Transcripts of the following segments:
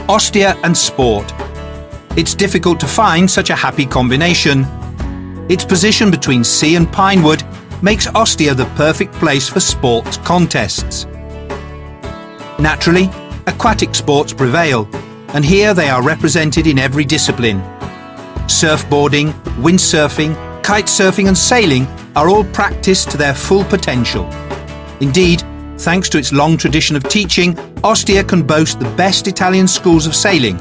Ostia and sport. It's difficult to find such a happy combination. Its position between sea and pinewood makes Ostia the perfect place for sports contests. Naturally, aquatic sports prevail, and here they are represented in every discipline. Surfboarding, windsurfing, kitesurfing and sailing are all practiced to their full potential. Indeed, thanks to its long tradition of teaching, Ostia can boast the best Italian schools of sailing,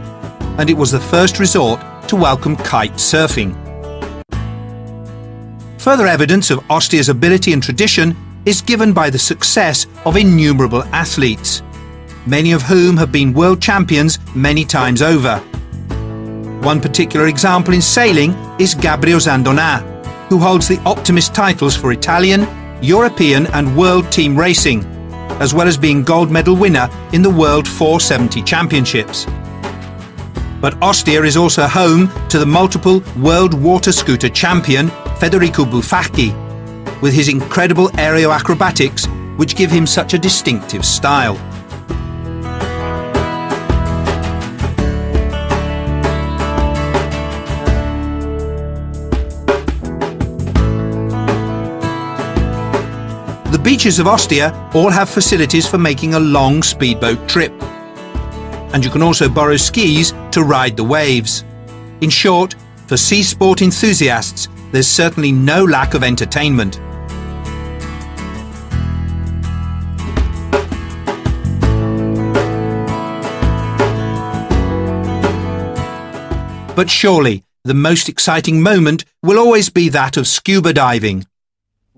and it was the first resort to welcome kite surfing. Further evidence of Ostia's ability and tradition is given by the success of innumerable athletes, many of whom have been world champions many times over. One particular example in sailing is Gabriel Zandonà, who holds the Optimist titles for Italian, European and World Team Racing, as well as being gold medal winner in the World 470 Championships. But Ostia is also home to the multiple World Water Scooter champion Federico Bufacchi, with his incredible aerial acrobatics which give him such a distinctive style. The beaches of Ostia all have facilities for making a long speedboat trip. And you can also borrow skis to ride the waves. In short, for sea sport enthusiasts, there's certainly no lack of entertainment. But surely, the most exciting moment will always be that of scuba diving.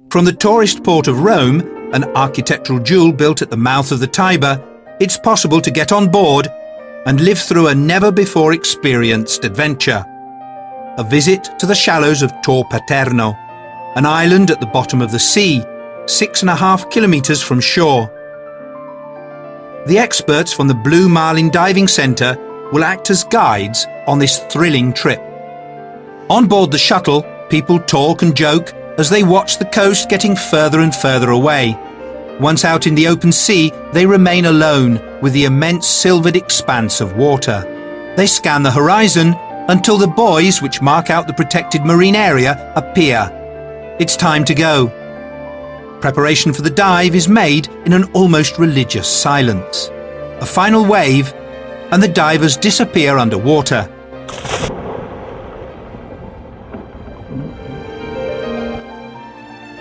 From the tourist port of Rome, an architectural jewel built at the mouth of the Tiber, it's possible to get on board and live through a never-before-experienced adventure. A visit to the shallows of Tor Paterno, an island at the bottom of the sea, 6.5 kilometres from shore. The experts from the Blue Marlin Diving Centre will act as guides on this thrilling trip. On board the shuttle, people talk and joke as they watch the coast getting further and further away. Once out in the open sea, they remain alone with the immense silvered expanse of water. They scan the horizon until the buoys which mark out the protected marine area appear. It's time to go. Preparation for the dive is made in an almost religious silence. A final wave, and the divers disappear underwater.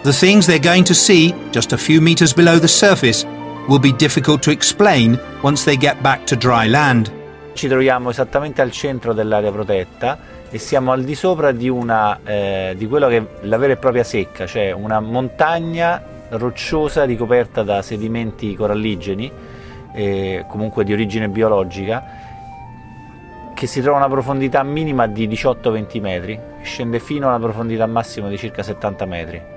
The things they're going to see just a few meters below the surface will be difficult to explain once they get back to dry land. Ci troviamo esattamente al centro dell'area protetta e siamo al di sopra di quello che è la vera e propria secca, cioè una montagna rocciosa ricoperta da sedimenti coralligeni, comunque di origine biologica, che si trova a una profondità minima di 18-20 metri, scende fino a una profondità massima di circa 70 metri.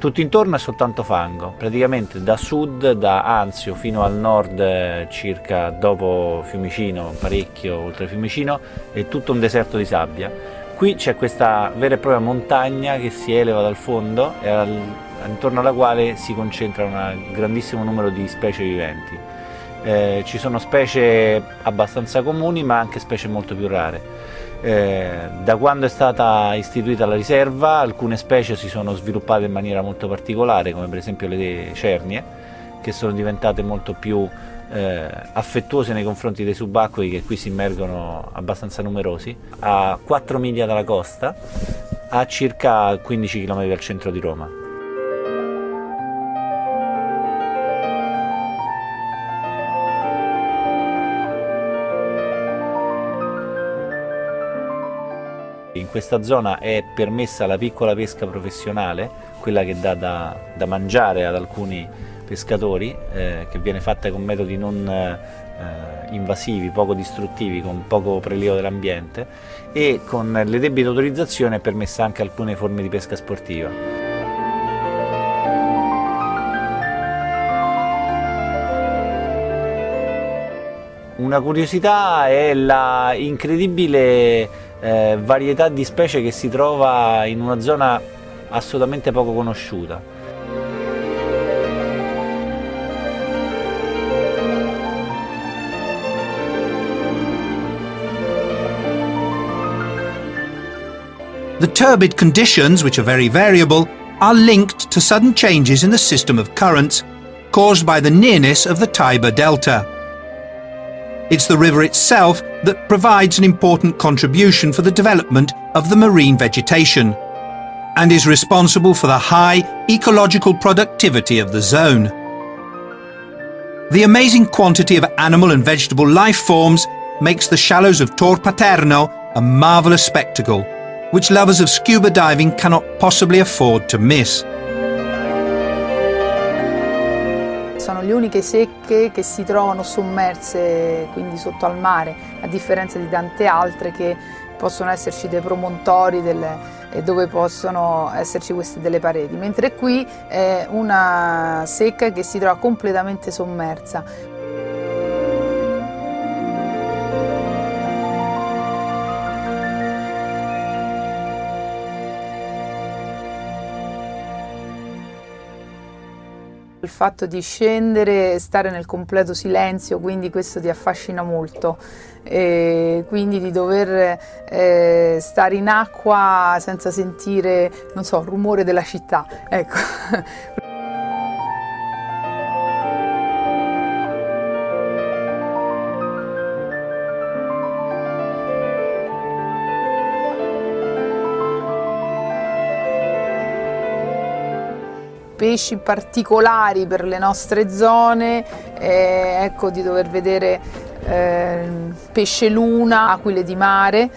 Tutto intorno è soltanto fango, praticamente da sud, da Anzio fino al nord, circa dopo Fiumicino, parecchio oltre Fiumicino, è tutto un deserto di sabbia. Qui c'è questa vera e propria montagna che si eleva dal fondo e intorno alla quale si concentra un grandissimo numero di specie viventi. Ci sono specie abbastanza comuni ma anche specie molto più rare. Da quando è stata istituita la riserva alcune specie si sono sviluppate in maniera molto particolare, come per esempio le cernie, che sono diventate molto più affettuose nei confronti dei subacquei, che qui si immergono abbastanza numerosi, a 4 miglia dalla costa, a circa 15 km dal centro di Roma. In questa zona è permessa la piccola pesca professionale, quella che dà da mangiare ad alcuni pescatori, che viene fatta con metodi non invasivi, poco distruttivi, con poco prelievo dell'ambiente, e con le debite autorizzazioni è permessa anche alcune forme di pesca sportiva. Una curiosità è la incredibile varietà di specie che si trova in una zona assolutamente poco conosciuta. turbid conditions, which are very variable, are linked to sudden changes in the system of currents caused by the nearness of the Tiber Delta. It's the river itself that provides an important contribution for the development of the marine vegetation and is responsible for the high ecological productivity of the zone. The amazing quantity of animal and vegetable life forms makes the shallows of Tor Paterno a marvellous spectacle, which lovers of scuba diving cannot possibly afford to miss. Sono le uniche secche che si trovano sommerse, quindi sotto al mare, a differenza di tante altre che possono esserci dei promontori dove possono esserci queste delle pareti, mentre qui è una secca che si trova completamente sommersa. Il fatto di scendere e stare nel completo silenzio, quindi questo ti affascina molto, e quindi di dover stare in acqua senza sentire, non so, il rumore della città, ecco. Pesci particolari per le nostre zone, ecco, di dover vedere pesce luna, aquile di mare,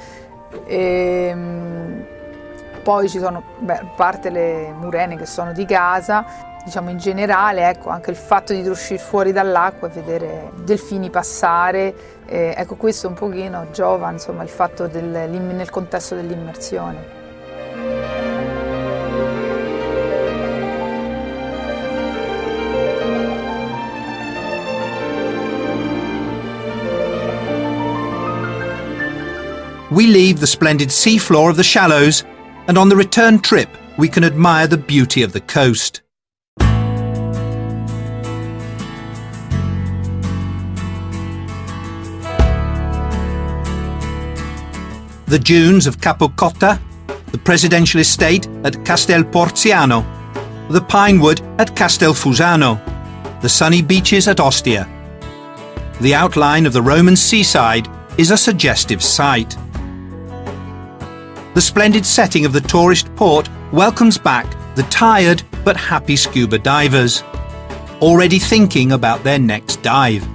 poi ci sono, a parte le murene che sono di casa, diciamo in generale, ecco, anche il fatto di uscire fuori dall'acqua e vedere delfini passare, ecco, questo un pochino giova, insomma, il fatto nel contesto dell'immersione. We leave the splendid seafloor of the shallows, and on the return trip we can admire the beauty of the coast. The dunes of Capocotta, the presidential estate at Castel Porziano, the pinewood at Castelfusano, the sunny beaches at Ostia. The outline of the Roman seaside is a suggestive sight. The splendid setting of the tourist port welcomes back the tired but happy scuba divers, already thinking about their next dive.